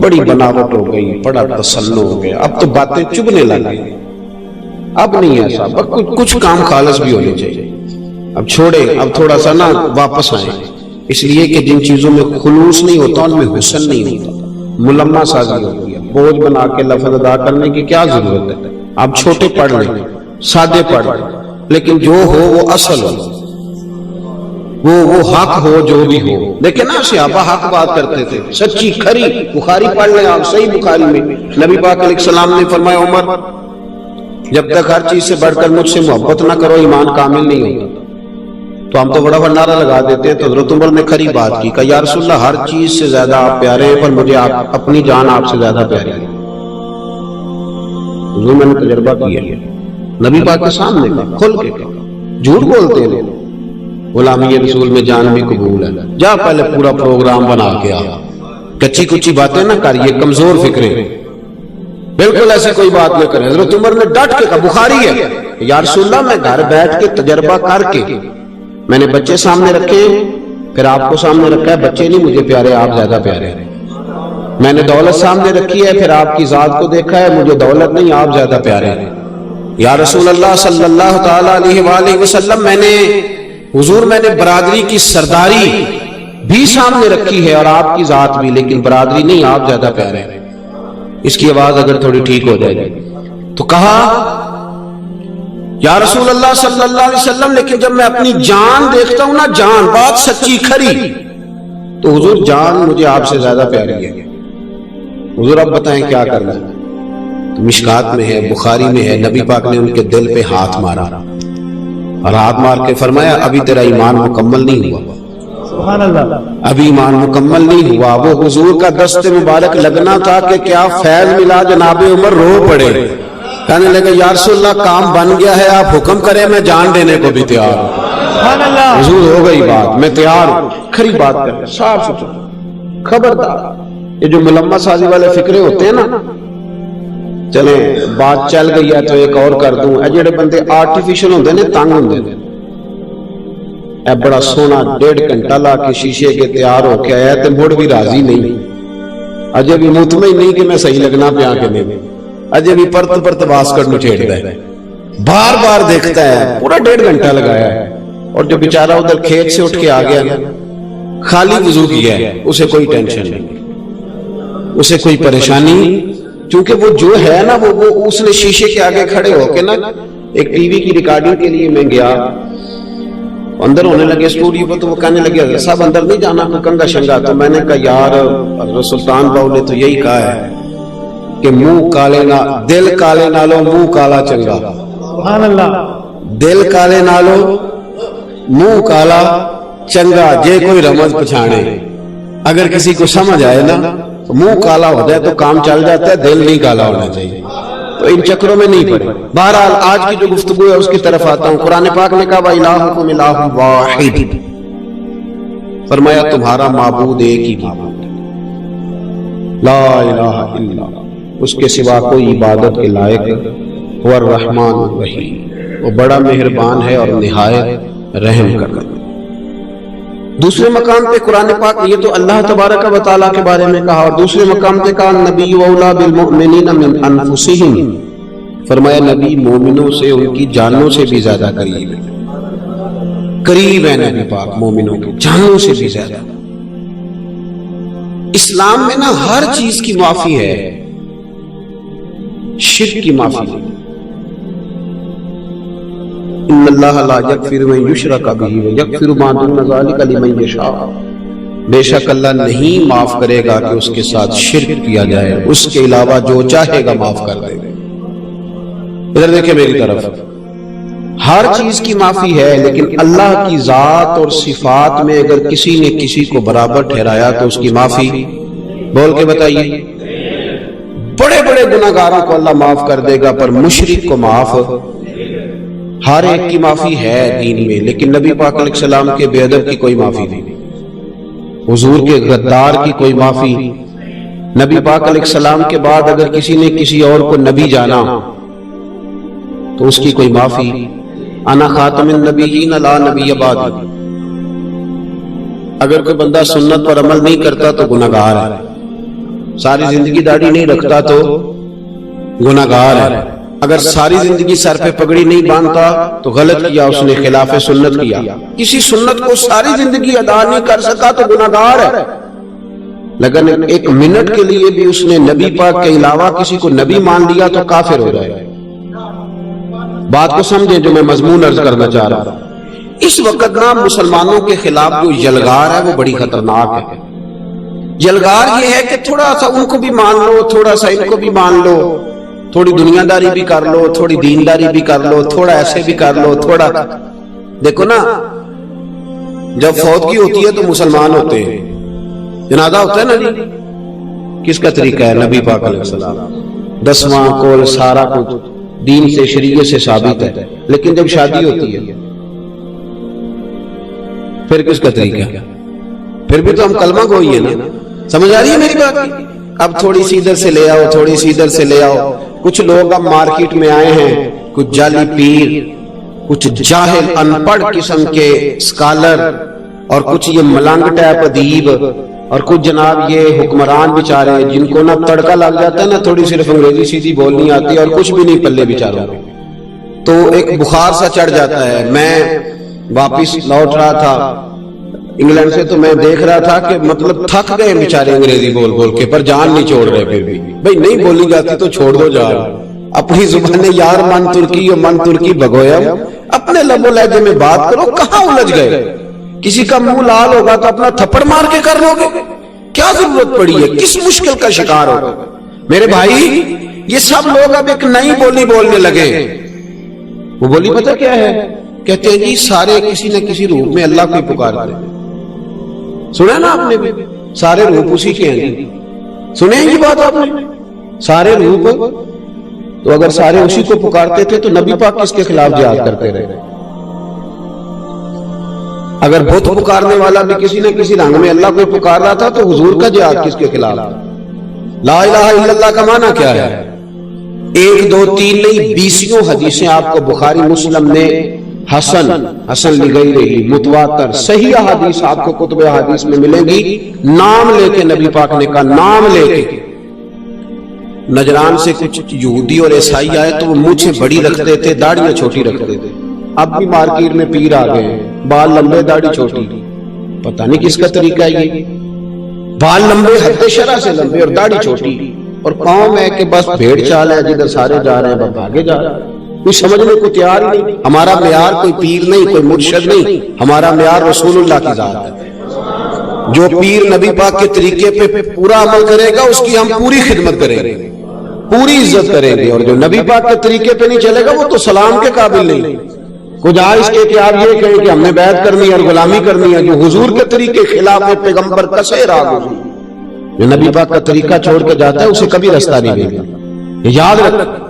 بڑی بناوٹ ہو گئی، بڑا تسلط ہو گیا، اب تو باتیں چبھنے لگی، اب نہیں ایسا، کچھ کام خالص بھی ہونے چاہیے، اب چھوڑے، اب تھوڑا سا نا واپس آئیں، اس لیے کہ جن چیزوں میں خلوص نہیں ہوتا ان میں حسن نہیں ہوتا، ملمہ سازی ہوتی ہے، بوجھ بنا کے لفظ ادا کرنے کی کیا ضرورت ہے؟ آپ چھوٹے پڑھ لیں، سادے پڑھ لیں، لیکن جو ہو وہ اصل ہو، وہ حق ہو، جو بھی ہو۔ دیکھیں نا صحابہ حق بات کرتے تھے، سچی کھری۔ بخاری پڑھ لیں آپ، صحیح بخاری میں نبی پاک علیہ السلام نے فرمایا عمر جب تک ہر چیز سے بڑھ کر مجھ سے محبت نہ کرو ایمان کامل نہیں ہوتا۔ تو ہم تو بڑا نعرہ لگا دیتے ہیں، تو حضرت عمر نے کھری بات کی، کہا یا رسول اللہ ہر چیز سے زیادہ آپ پیارے ہیں، پر مجھے اپنی جان آپ سے زیادہ پیاری ہے۔ حضور میں نے تجربہ کیا ہے، نبی پاک کے سامنے کھل کے کہا، جھوٹ بولتے ہیں غلامی رسول میں جان بھی قبول ہے، جا پہلے پورا پروگرام بنا کے آ، کچی کچی باتیں نہ کر، یہ کمزور فکریں، بالکل ایسی کوئی بات نہ کریں۔ حضرت عمر نے ڈٹ کے کہا، بخاری ہے، یا رسول اللہ میں گھر بیٹھ کے تجربہ کر کے میں نے بچے سامنے رکھے، پھر آپ کو سامنے رکھا ہے، بچے نہیں مجھے پیارے، آپ زیادہ پیارے ہیں۔ میں نے دولت سامنے رکھی ہے، پھر آپ کی ذات کو دیکھا ہے، مجھے دولت نہیں، آپ زیادہ پیارے ہیں۔ یا رسول اللہ صلی اللہ تعالی علیہ وآلہ وسلم حضور میں نے برادری کی سرداری بھی سامنے رکھی ہے اور آپ کی ذات بھی، لیکن برادری نہیں، آپ زیادہ پیارے ہیں۔ اس کی آواز اگر تھوڑی ٹھیک ہو جائے تو کہا یا رسول اللہ صلی اللہ علیہ وسلم لیکن جب میں اپنی جان دیکھتا ہوں نا، جان بات سچی کھری، تو حضور جان مجھے آپ سے زیادہ پیاری ہے۔ حضور اب بتائیں کیا کرنا ہے؟ تو مشکات میں ہے، بخاری میں ہے، نبی پاک نے ان کے دل پہ ہاتھ مارا اور ہاتھ مار کے فرمایا ابھی تیرا ایمان مکمل نہیں ہوا، سبحان اللہ، ابھی ایمان مکمل نہیں ہوا۔ وہ حضور کا دست مبارک لگنا تھا کہ کیا فیض ملا، جناب عمر رو پڑے، کہنے لگے یا رسول اللہ کام بن گیا ہے، آپ حکم کریں، میں جان دینے کو بھی تیار ہوں۔ سبحان اللہ، حضور ہو گئی بات، میں تیار ہوں، کھری بات کر، صاف ستھرا۔ خبردار یہ جو ملمہ سازی والے فکرے ہوتے ہیں نا، چلیں بات چل گئی ہے تو ایک اور کر دوں، اے جڑے بندے آرٹیفیشل ہوندے نے، تنگ ہوندے نے، اے بڑا سونا 1.5 گھنٹہ لا کے شیشے کے تیار ہو کے آیا تے مڑ بھی راضی نہیں، اجے بھی مطمئن نہیں کہ میں صحیح لگنا پیا کہ نہیں، اجے بھی پرت باس کرنو چھیڑتا ہے، بار بار دیکھتا ہے، پورا 1.5 گھنٹہ لگایا ہے، اور جو بیچارہ ادھر کھیت سے اٹھ کے آ گیا نا، خالی وضو کیا ہے، اسے کوئی ٹینشن نہیں، اسے کوئی پریشانی، کیونکہ وہ جو ہے نا وہ اس نے شیشے کے آگے کھڑے ہو کے نا، ایک ٹی وی کی ریکارڈنگ کے لیے میں گیا، اندر ہونے لگے اسٹوڈیو پر، تو وہ کہنے لگے حضرت صاحب اندر نہیں جانا، کوئی کنگا شنگا، تو میں نے کہا یار حضرت سلطان باؤ نے تو یہی کہا ہے کہ منہ کالے نہ، دل کالے نالو منہ کالا چنگا، سبحان اللہ، دل کالے نالو منہ کالا چنگا، جے کوئی رمز پچھانے، اگر کسی کو سمجھ آئے نا، منہ کالا ہو جائے تو کام چل جاتا ہے، دل نہیں کالا ہونا چاہیے، تو ان چکروں میں نہیں پڑے۔ بہرحال آج کی جو گفتگو ہے اس کی طرف آتا ہوں۔ قرآن پاک نے کہا وَإِلَٰهُكُمْ إِلَٰهٌ وَاحِدٌ، فرمایا تمہارا معبود ایک ہی معبود ہے، لا الہ الا، اس کے سوا کوئی عبادت کے لائق، هو الرحمن الرحیم، وہ بڑا مہربان ہے اور نہایت رحم کرتا ہے۔ دوسرے مقام پہ قرآن پاک، یہ تو اللہ تبارک و تعالیٰ کے بارے میں کہا، اور دوسرے مقام پہ کہا نبی اولیٰ بالمؤمنین من انفسہم، فرمایا نبی مومنوں سے ان کی جانوں سے بھی زیادہ قریب ہے، قریب ہے نبی پاک مومنوں کی جانوں سے بھی زیادہ۔ اسلام میں نا ہر چیز کی معافی ہے، شرک کی معافی نہیں۔ ان اللہ لا یغفر من یشرک بہ ویغفر ما دون ذلک لمن یشاء، بے شک اللہ نہیں معاف کرے گا کہ اس کے ساتھ شرک کیا جائے، اس کے علاوہ جو چاہے گا معاف کر دے گا۔ ادھر دیکھیں میری طرف، ہر چیز کی معافی ہے، لیکن اللہ کی ذات اور صفات میں اگر کسی نے کسی کو برابر ٹھہرایا تو اس کی معافی، بول کے بتائیے، بڑے بڑے گناہگاروں کو اللہ معاف کر دے گا پر مشرک کو معاف، ہر ایک کی معافی ہے دین میں، لیکن نبی پاک علیہ السلام کے بے ادب کی کوئی معافی نہیں، حضور کے غدار کی کوئی معافی، نبی پاک علیہ السلام کے بعد اگر کسی نے کسی اور کو نبی جانا تو اس کی کوئی معافی، انا خاتم النبیین لا نبی بعد، اگر کوئی بندہ سنت پر عمل نہیں کرتا تو گناہگار ہے، ساری زندگی داڑھی نہیں رکھتا تو گناہگار ہے، اگر ساری زندگی سر پہ پگڑی نہیں باندھتا تو غلط کیا، اس نے خلاف سنت کیا، کسی سنت کو ساری زندگی ادا نہیں کر سکا تو گناہگار ہے، لیکن ایک منٹ کے لیے بھی اس نے نبی پاک کے علاوہ کسی کو نبی مان لیا تو کافر ہو جائے۔ بات کو سمجھیں جو میں مضمون عرض کرنا چاہ رہا ہوں۔ اس وقت نا مسلمانوں کے خلاف جو یلغار ہے وہ بڑی خطرناک ہے۔ یلغار یہ ہے کہ تھوڑا سا ان کو بھی مان لو، تھوڑا سا ان کو بھی مان لو، تھوڑی دنیا داری بھی کر لو، تھوڑی دینداری بھی کر لو، تھوڑا ایسے بھی کر لو، تھوڑا دیکھو نا، جب فوت کی ہوتی ہے تو مسلمان ہوتے ہیں، جنازہ ہوتا ہے نا جی، کس کا طریقہ ہے؟ نبی پاک علیہ السلام، 10واں کول سارا کچھ دین سے شریعت سے ثابت ہے، لیکن جب شادی ہوتی ہے پھر کس کا طریقہ ہے؟ پھر بھی تو ہم کلمہ گوئی ہیں نا، سمجھ آ رہی ہے میری بات؟ اب تھوڑی سی ادھر سے لے آؤ، تھوڑی سی ادھر سے لے آؤ۔ کچھ لوگ اب مارکیٹ میں آئے ہیں، کچھ جعلی پیر، کچھ جاہل ان پڑھ قسم کے اسکالر، اور کچھ یہ ملنگ ٹائپ ادیب، اور کچھ جناب یہ حکمران بیچارے جن کو نا تڑکا لگ جاتا ہے نا، تھوڑی صرف انگریزی سیدھی بولنی آتی ہے اور کچھ بھی نہیں پلے بیچاروں، تو ایک بخار سا چڑھ جاتا ہے۔ میں واپس لوٹ رہا تھا انگلینڈ سے تو میں دیکھ رہا تھا کہ مطلب تھک گئے بیچارے انگریزی بول بول کے، پر جان نہیں چھوڑ رہے، پھر بھی بھئی نہیں بولی جاتی تو چھوڑ دو جان، اپنی زبان یار من ترکی و من ترکی بگویا، اپنے لب و لہجے میں بات کرو، کہاں الجھ گئے؟ کسی کا منہ لال ہوگا تو اپنا تھپڑ مار کے کر لو گے؟ کیا ضرورت پڑی ہے؟ کس مشکل کا شکار ہوگا؟ میرے بھائی یہ سب لوگ اب ایک نئی بولی بولنے لگے۔ وہ بولی پتہ کیا ہے؟ کہتے ہیں جی سارے کسی نہ کسی روپ میں اللہ کو پکارتے ہیں۔ سنا نا آپ نے بھی؟ سارے روپ اسی کے ہیں، سنے ہیں یہ بات آپ نے؟ سارے روپ، تو اگر سارے اسی کو پکارتے تھے تو نبی پاک کس کے خلاف جہاد کرتے رہے؟ اگر بت پکارنے والا بھی کسی نہ کسی رنگ میں اللہ کو پکار رہا تھا تو حضور کا جہاد کس کے خلاف؟ لا الہ الا اللہ کا معنی کیا ہے؟ 1 2 3 نہیں 20 حدیثیں آپ کو بخاری مسلم نے حسن لگئی رہی، متواتر صحیح حدیث آپ کو کتب حدیث میں ملے گی، نام لے کے نبی پاک نے کہا، نام لے کے۔ نجران سے کچھ یہودی اور عیسائی آئے تو وہ مونچھیں بڑی رکھتے تھے، داڑیاں چھوٹی رکھتے تھے۔ اب بھی مارکیٹ میں پیر آ گئے ہیں، بال لمبے داڑھی چھوٹی، پتہ نہیں کس کا طریقہ ہے یہ، بال لمبے حد شرع سے لمبے اور داڑھی چھوٹی، اور قوم ہے کہ بس بھیڑ چال ہے، جدھر سارے جا رہے ہیں بس آگے جا رہے ہیں، کوئی سمجھنے کو تیار ہی نہیں۔ ہمارا معیار کوئی پیر نہیں، کوئی مرشد نہیں، ہمارا معیار رسول اللہ کی ذات ہے۔ جو پیر نبی پاک کے طریقے پہ پورا عمل کرے گا اس کی ہم پوری خدمت کریں گے، پوری عزت کریں گے، اور جو نبی پاک کے طریقے پہ نہیں چلے گا وہ تو سلام کے قابل نہیں۔ گزارش کے کہ آپ یہ کہیں کہ ہم نے بیعت کرنی ہے اور غلامی کرنی ہے، جو حضور کے طریقے خلاف میں پیغمبر کسے راہ جو نبی پاک کا طریقہ چھوڑ کے جاتا ہے اسے کبھی رستہ نہیں ملتا، یاد رکھ۔